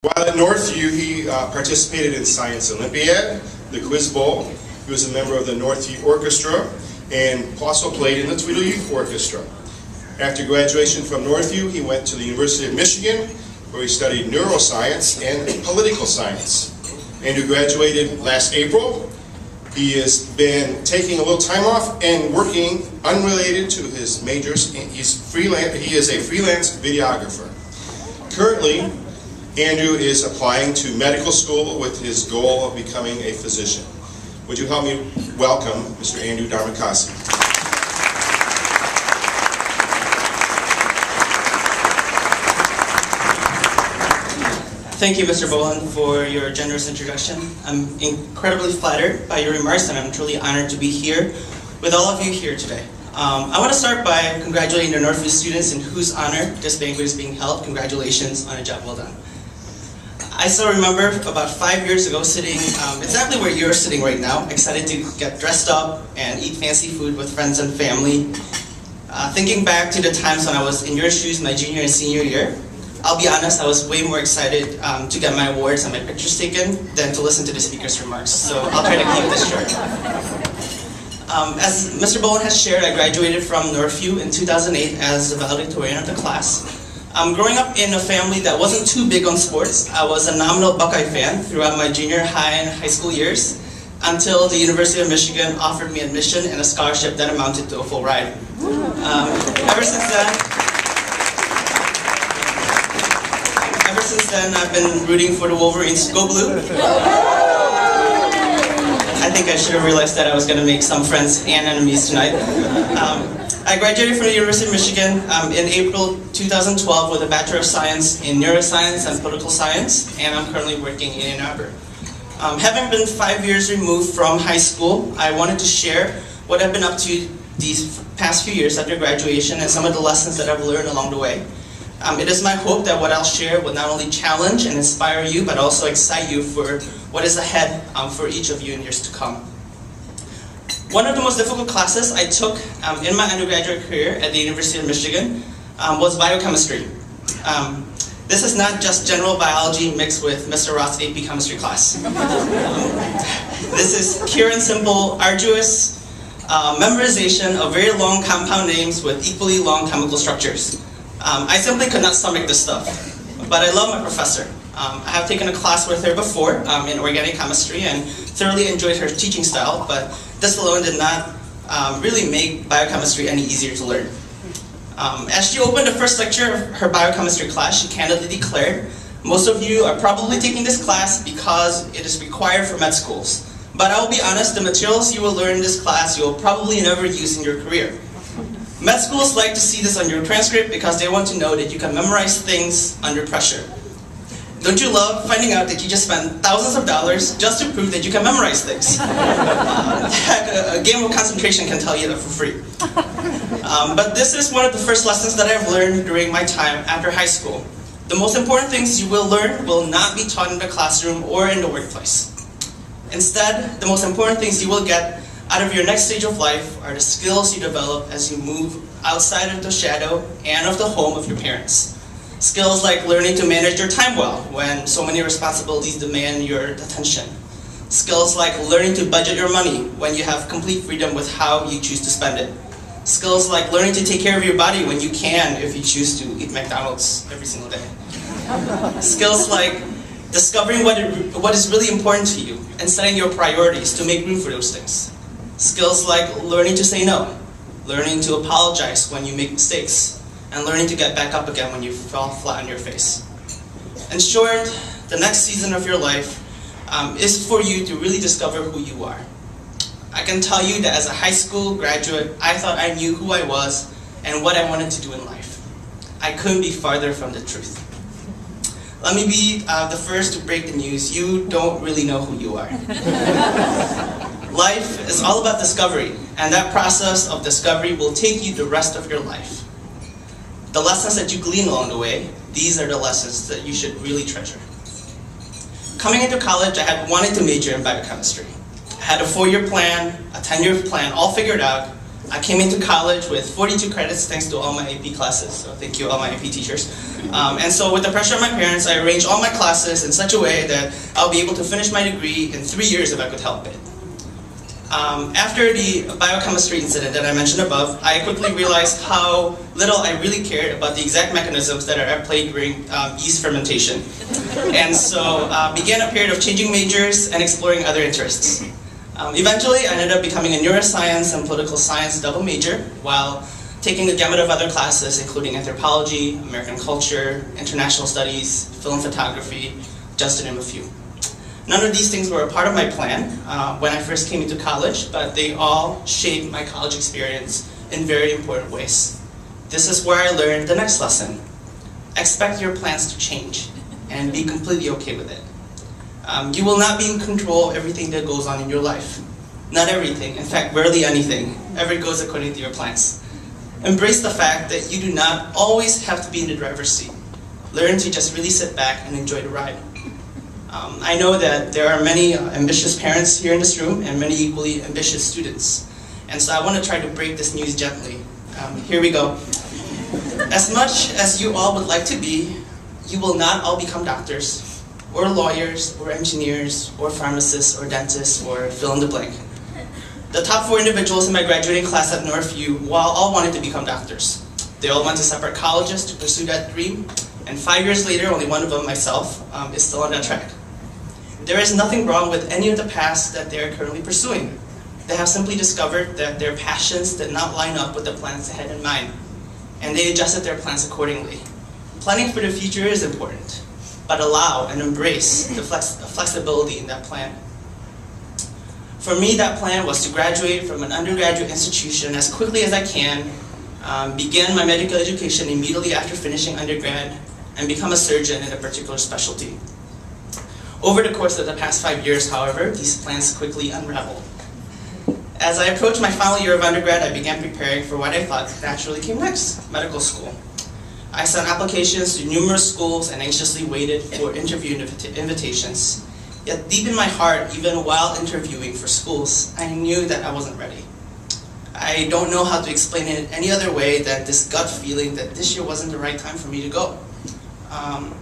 While at Northview, he participated in Science Olympiad, the Quiz Bowl. He was a member of the Northview Orchestra and also played in the Tweedle Youth Orchestra. After graduation from Northview, he went to the University of Michigan, where he studied neuroscience and political science. Andrew graduated last April. He has been taking a little time off and working unrelated to his majors. He is a freelance videographer. Currently, Andrew is applying to medical school with his goal of becoming a physician. Would you help me welcome Mr. Andrew Darmahkasih? Thank you, Mr. Bowen, for your generous introduction. I'm incredibly flattered by your remarks, and I'm truly honored to be here with all of you here today. I want to start by congratulating the Northview students in whose honor this banquet is being held. Congratulations on a job well done. I still remember about 5 years ago sitting exactly where you're sitting right now, excited to get dressed up and eat fancy food with friends and family. Thinking back to the times when I was in your shoes my junior and senior year, I'll be honest, I was way more excited to get my awards and my pictures taken than to listen to the speaker's remarks, so I'll try to keep this short. As Mr. Bowen has shared, I graduated from Northview in 2008 as the valedictorian of the class. Growing up in a family that wasn't too big on sports, I was a nominal Buckeye fan throughout my junior high and high school years until the University of Michigan offered me admission and a scholarship that amounted to a full ride. Ever since then, I've been rooting for the Wolverines to go blue. I think I should have realized that I was going to make some friends and enemies tonight. I graduated from the University of Michigan in April 2012 with a Bachelor of Science in Neuroscience and Political Science, and I'm currently working in Ann Arbor. Having been 5 years removed from high school, I wanted to share what I've been up to these past few years after graduation and some of the lessons that I've learned along the way. It is my hope that what I'll share will not only challenge and inspire you, but also excite you for what is ahead for each of you in years to come. One of the most difficult classes I took in my undergraduate career at the University of Michigan was biochemistry. This is not just general biology mixed with Mr. Roth's AP chemistry class. This is pure and simple, arduous memorization of very long compound names with equally long chemical structures. I simply could not stomach this stuff, but I love my professor. I have taken a class with her before in organic chemistry and thoroughly enjoyed her teaching style, but this alone did not really make biochemistry any easier to learn. As she opened the first lecture of her biochemistry class, she candidly declared, "Most of you are probably taking this class because it is required for med schools. But I will be honest, the materials you will learn in this class you will probably never use in your career. Med schools like to see this on your transcript because they want to know that you can memorize things under pressure. Don't you love finding out that you just spent thousands of dollars just to prove that you can memorize things? A game of concentration can tell you that for free. But this is one of the first lessons that I've learned during my time after high school. The most important things you will learn will not be taught in the classroom or in the workplace. Instead, the most important things you will get out of your next stage of life are the skills you develop as you move outside of the shadow and of the home of your parents. Skills like learning to manage your time well when so many responsibilities demand your attention. Skills like learning to budget your money when you have complete freedom with how you choose to spend it. Skills like learning to take care of your body when you can if you choose to eat McDonald's every single day. Skills like discovering what is really important to you and setting your priorities to make room for those things. Skills like learning to say no, learning to apologize when you make mistakes, and learning to get back up again when you fall flat on your face. In short, the next season of your life is for you to really discover who you are. I can tell you that as a high school graduate, I thought I knew who I was and what I wanted to do in life. I couldn't be farther from the truth. Let me be the first to break the news. You don't really know who you are. Life is all about discovery, and that process of discovery will take you the rest of your life. The lessons that you glean along the way, these are the lessons that you should really treasure. Coming into college, I had wanted to major in biochemistry. I had a 4-year plan, a 10-year plan, all figured out, I came into college with 42 credits thanks to all my AP classes, so thank you all my AP teachers. And so with the pressure of my parents, I arranged all my classes in such a way that I'll be able to finish my degree in 3 years if I could help it. After the biochemistry incident that I mentioned above, I quickly realized how little I really cared about the exact mechanisms that are at play during yeast fermentation. And so began a period of changing majors and exploring other interests. Eventually, I ended up becoming a neuroscience and political science double major while taking a gamut of other classes including anthropology, American culture, international studies, film photography, just to name a few. None of these things were a part of my plan when I first came into college, but they all shaped my college experience in very important ways. This is where I learned the next lesson. Expect your plans to change and be completely okay with it. You will not be in control of everything that goes on in your life. Not everything, in fact, barely anything, ever goes according to your plans. Embrace the fact that you do not always have to be in the driver's seat. Learn to just really sit back and enjoy the ride. I know that there are many ambitious parents here in this room and many equally ambitious students. And so I want to try to break this news gently. Here we go. As much as you all would like to be, you will not all become doctors, or lawyers, or engineers, or pharmacists, or dentists, or fill in the blank. The top 4 individuals in my graduating class at Northview all wanted to become doctors. They all went to separate colleges to pursue that dream, and 5 years later, only one of them, myself, is still on that track. There is nothing wrong with any of the paths that they are currently pursuing. They have simply discovered that their passions did not line up with the plans they had in mind, and they adjusted their plans accordingly. Planning for the future is important, but allow and embrace the flexibility in that plan. For me, that plan was to graduate from an undergraduate institution as quickly as I can, begin my medical education immediately after finishing undergrad, and become a surgeon in a particular specialty. Over the course of the past 5 years, however, these plans quickly unraveled. As I approached my final year of undergrad, I began preparing for what I thought naturally came next, medical school. I sent applications to numerous schools and anxiously waited for interview invitations. Yet deep in my heart, even while interviewing for schools, I knew that I wasn't ready. I don't know how to explain it any other way than this gut feeling that this year wasn't the right time for me to go.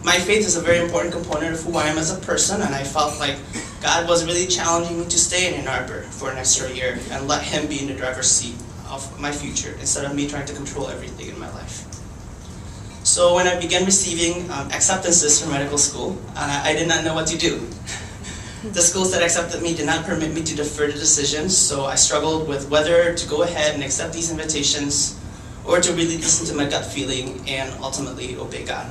My faith is a very important component of who I am as a person, and I felt like God was really challenging me to stay in Ann Arbor for an extra year and let Him be in the driver's seat of my future instead of me trying to control everything in my life. So when I began receiving acceptances for medical school, I did not know what to do. The schools that accepted me did not permit me to defer the decisions, so I struggled with whether to go ahead and accept these invitations or to really listen to my gut feeling and ultimately obey God.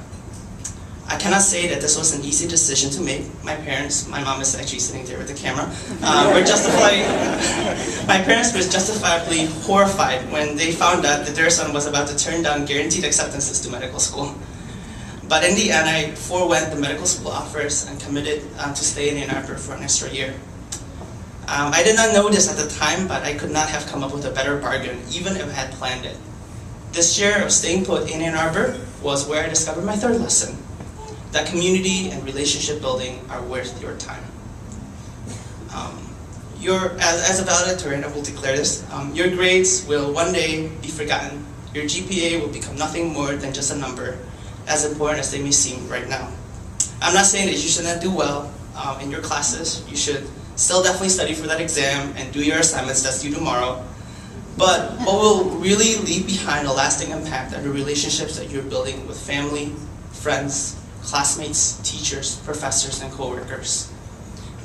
I cannot say that this was an easy decision to make. My parents, my mom is actually sitting there with the camera, my parents were justifiably horrified when they found out that their son was about to turn down guaranteed acceptances to medical school. But in the end, I forewent the medical school offers and committed to stay in Ann Arbor for an extra year. I did not know this at the time, but I could not have come up with a better bargain, even if I had planned it. This year of staying put in Ann Arbor was where I discovered my third lesson. That community and relationship building are worth your time. As a valedictorian, I will declare this, your grades will one day be forgotten. Your GPA will become nothing more than just a number, as important as they may seem right now. I'm not saying that you should not do well in your classes. You should still definitely study for that exam and do your assignments that's due tomorrow. But what will really leave behind a lasting impact are the relationships that you're building with family, friends, classmates, teachers, professors, and coworkers.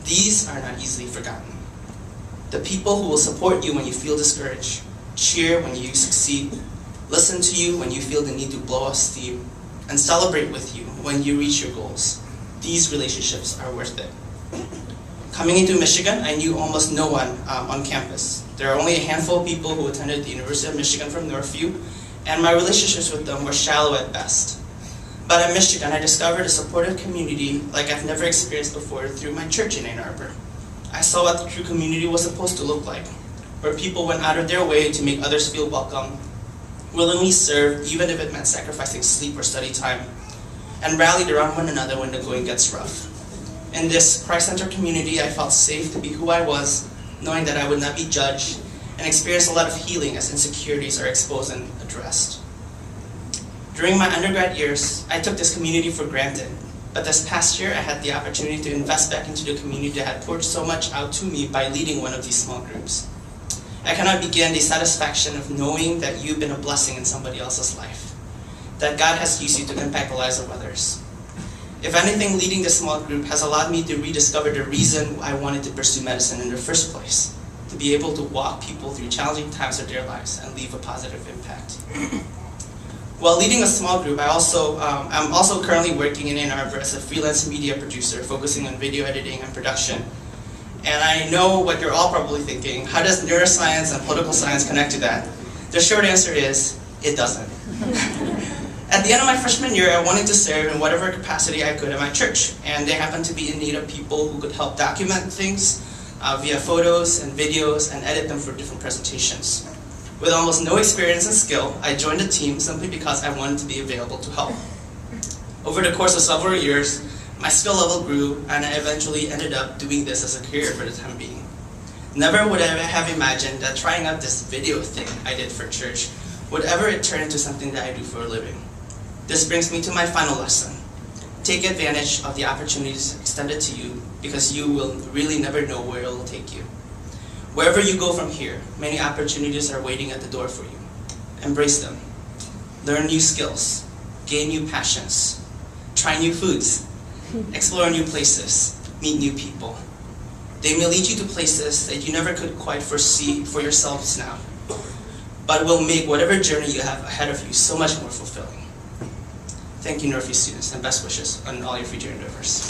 These are not easily forgotten. The people who will support you when you feel discouraged, cheer when you succeed, listen to you when you feel the need to blow off steam, and celebrate with you when you reach your goals. These relationships are worth it. Coming into Michigan, I knew almost no one on campus. There are only a handful of people who attended the University of Michigan from Northview, and my relationships with them were shallow at best. But at Michigan, I discovered a supportive community like I've never experienced before through my church in Ann Arbor. I saw what the true community was supposed to look like, where people went out of their way to make others feel welcome, willingly served even if it meant sacrificing sleep or study time, and rallied around one another when the going gets rough. In this Christ-centered community, I felt safe to be who I was, knowing that I would not be judged, and experience a lot of healing as insecurities are exposed and addressed. During my undergrad years, I took this community for granted, but this past year I had the opportunity to invest back into the community that had poured so much out to me by leading one of these small groups. I cannot begin the satisfaction of knowing that you've been a blessing in somebody else's life, that God has used you to impact the lives of others. If anything, leading this small group has allowed me to rediscover the reason I wanted to pursue medicine in the first place, to be able to walk people through challenging times of their lives and leave a positive impact. While leading a small group, I'm also currently working in Ann Arbor as a freelance media producer, focusing on video editing and production. And I know what you're all probably thinking: how does neuroscience and political science connect to that? The short answer is, it doesn't. At the end of my freshman year, I wanted to serve in whatever capacity I could at my church, and they happened to be in need of people who could help document things via photos and videos and edit them for different presentations. With almost no experience and skill, I joined the team simply because I wanted to be available to help. Over the course of several years, my skill level grew, and I eventually ended up doing this as a career for the time being. Never would I have imagined that trying out this video thing I did for church would ever turn into something that I do for a living. This brings me to my final lesson. Take advantage of the opportunities extended to you, because you will really never know where it will take you. Wherever you go from here, many opportunities are waiting at the door for you. Embrace them. Learn new skills. Gain new passions. Try new foods. Explore new places. Meet new people. They may lead you to places that you never could quite foresee for yourselves now, but will make whatever journey you have ahead of you so much more fulfilling. Thank you, Northview students, and best wishes on all your future endeavors.